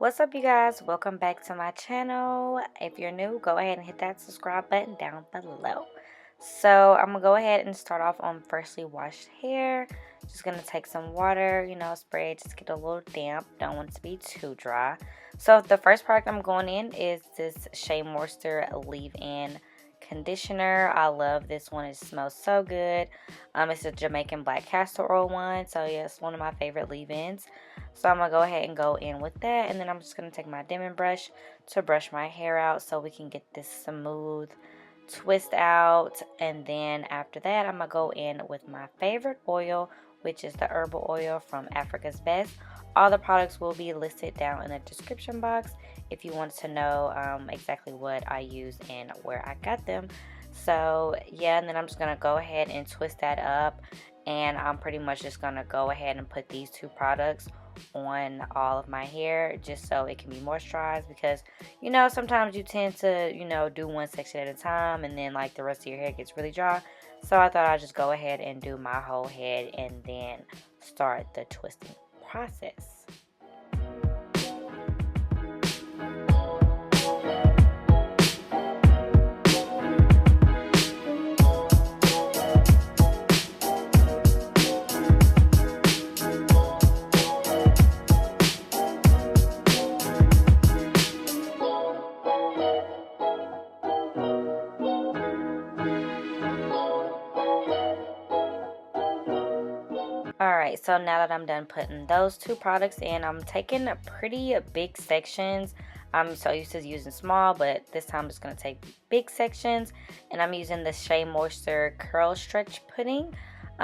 What's up, you guys? Welcome back to my channel. If you're new, go ahead and hit that subscribe button down below. So I'm gonna go ahead and start off on freshly washed hair. Just gonna take some water, spray it, just get a little damp. Don't want it to be too dry. So the first product I'm going in is this Shea Moisture leave-in conditioner. I love this one. It smells so good. It's a Jamaican black castor oil one. So yeah, it's one of my favorite leave-ins. So I'm gonna go ahead and go in with that, and then I'm just gonna take my dimming brush to brush my hair out so we can get this smooth twist out. And then after that, I'm gonna go in with my favorite oil, which is the herbal oil from Africa's Best. All the products will be listed down in the description box if you want to know exactly what I use and where I got them. So yeah, and then I'm just gonna go ahead and twist that up, and I'm pretty much just gonna go ahead and put these two products on all of my hair just so it can be moisturized, because sometimes you tend to do one section at a time, and then like the rest of your hair gets really dry. So I thought I'd just go ahead and do my whole head and then start the twisting process. Alright, so now that I'm done putting those two products in, I'm taking pretty big sections. I'm so used to using small, but this time I'm just going to take big sections. And I'm using the Shea Moisture Curl Stretch Pudding.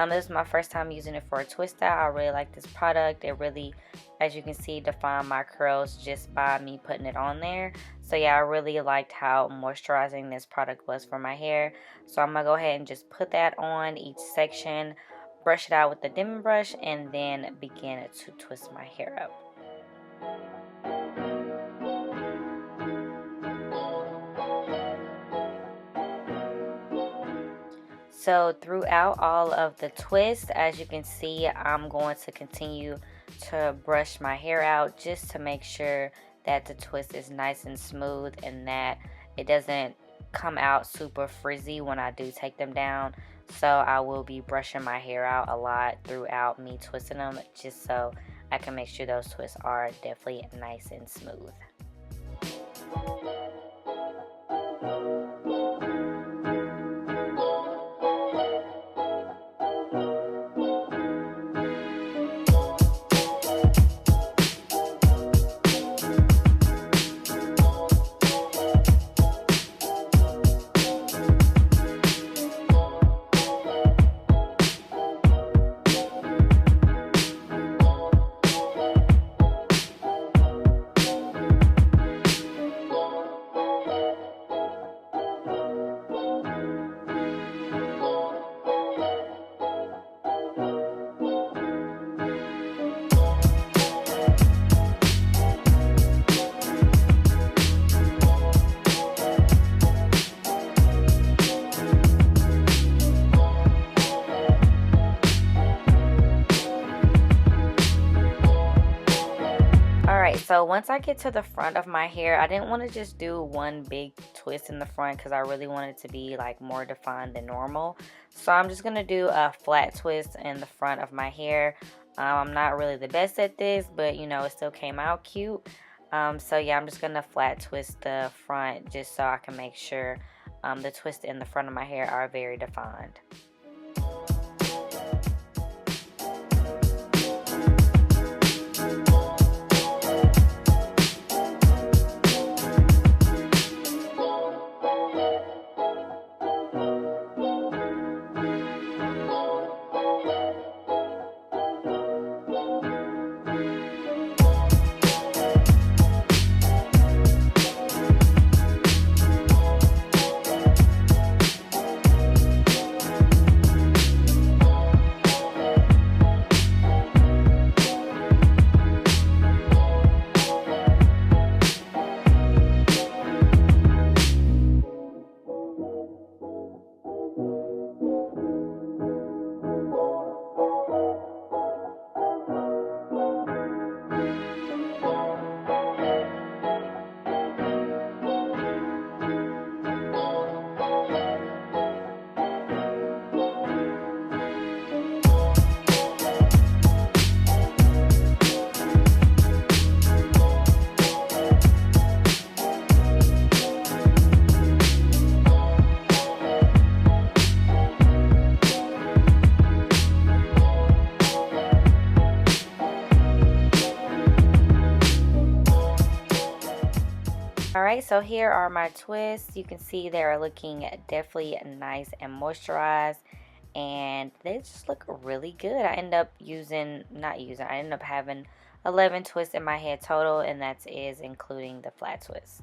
This is my first time using it for a twist out. I really like this product. It really, as you can see, defined my curls just by me putting it on there. So yeah, I really liked how moisturizing this product was for my hair. So I'm going to go ahead and just put that on each section, brush it out with the dimming brush, and then begin to twist my hair up. So throughout all of the twist, as you can see, I'm going to continue to brush my hair out just to make sure that the twist is nice and smooth and that it doesn't come out super frizzy when I do take them down. So I will be brushing my hair out a lot throughout me twisting them, just so I can make sure those twists are definitely nice and smooth. So once I get to the front of my hair, I didn't want to just do one big twist in the front because I really want it to be like more defined than normal. So I'm just going to do a flat twist in the front of my hair. I'm not really the best at this, but it still came out cute. So yeah, I'm just going to flat twist the front just so I can make sure the twists in the front of my hair are very defined. Alright, so here are my twists. You can see they're looking definitely nice and moisturized, and they just look really good. I end up I end up having 11 twists in my head total, and that is including the flat twist.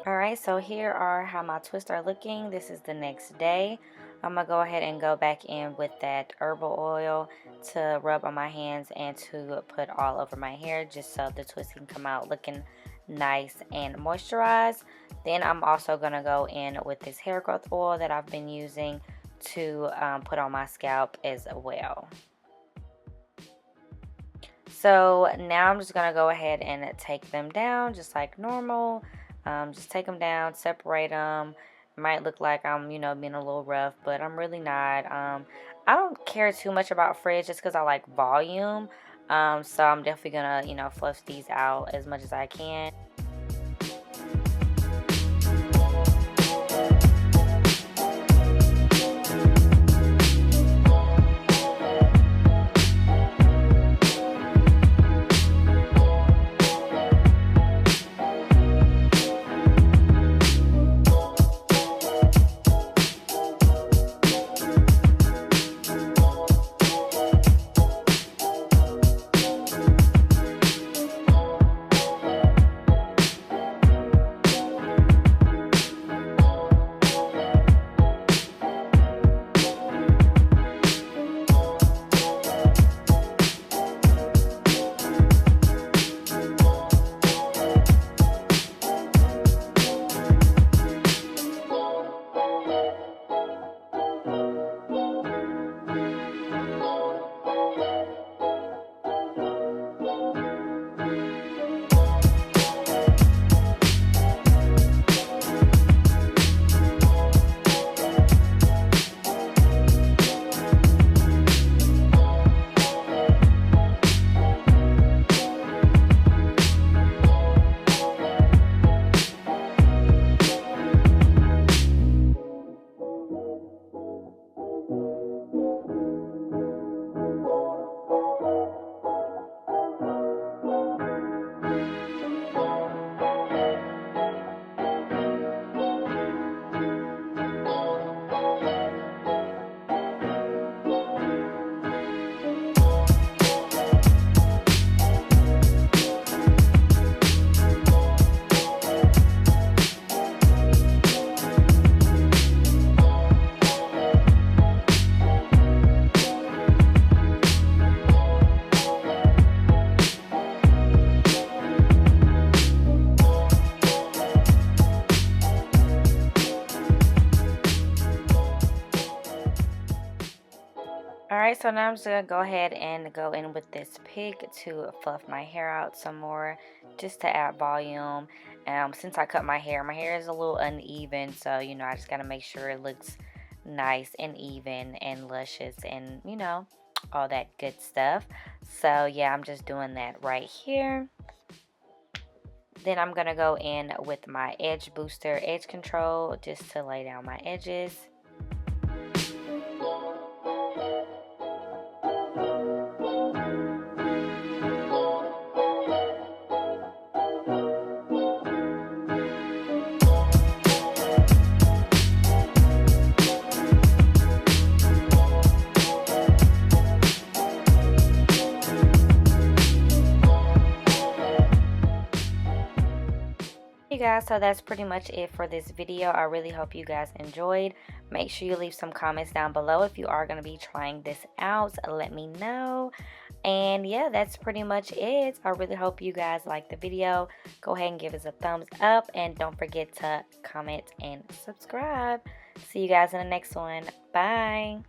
Alright, so here are how my twists are looking. This is the next day. I'm going to go ahead and go back in with that herbal oil to rub on my hands and to put all over my hair, just so the twist can come out looking nice and moisturized. Then I'm also going to go in with this hair growth oil that I've been using to put on my scalp as well. So now I'm just going to go ahead and take them down just like normal. Just take them down, separate them. It might look like I'm, being a little rough, but I'm really not. I don't care too much about frizz just because I like volume. So I'm definitely going to, fluff these out as much as I can. Alright, so now I'm just going to go ahead and go in with this pick to fluff my hair out some more, just to add volume. Since I cut my hair is a little uneven, so, I just got to make sure it looks nice and even and luscious and, all that good stuff. So, yeah, I'm just doing that right here. Then I'm going to go in with my edge booster, edge control, just to lay down my edges. You guys, so that's pretty much it for this video. I really hope you guys enjoyed. Make sure you leave some comments down below if you are going to be trying this out. Let me know. And yeah, that's pretty much it. I really hope you guys like the video. Go ahead and give us a thumbs up, and don't forget to comment and subscribe. See you guys in the next one. Bye.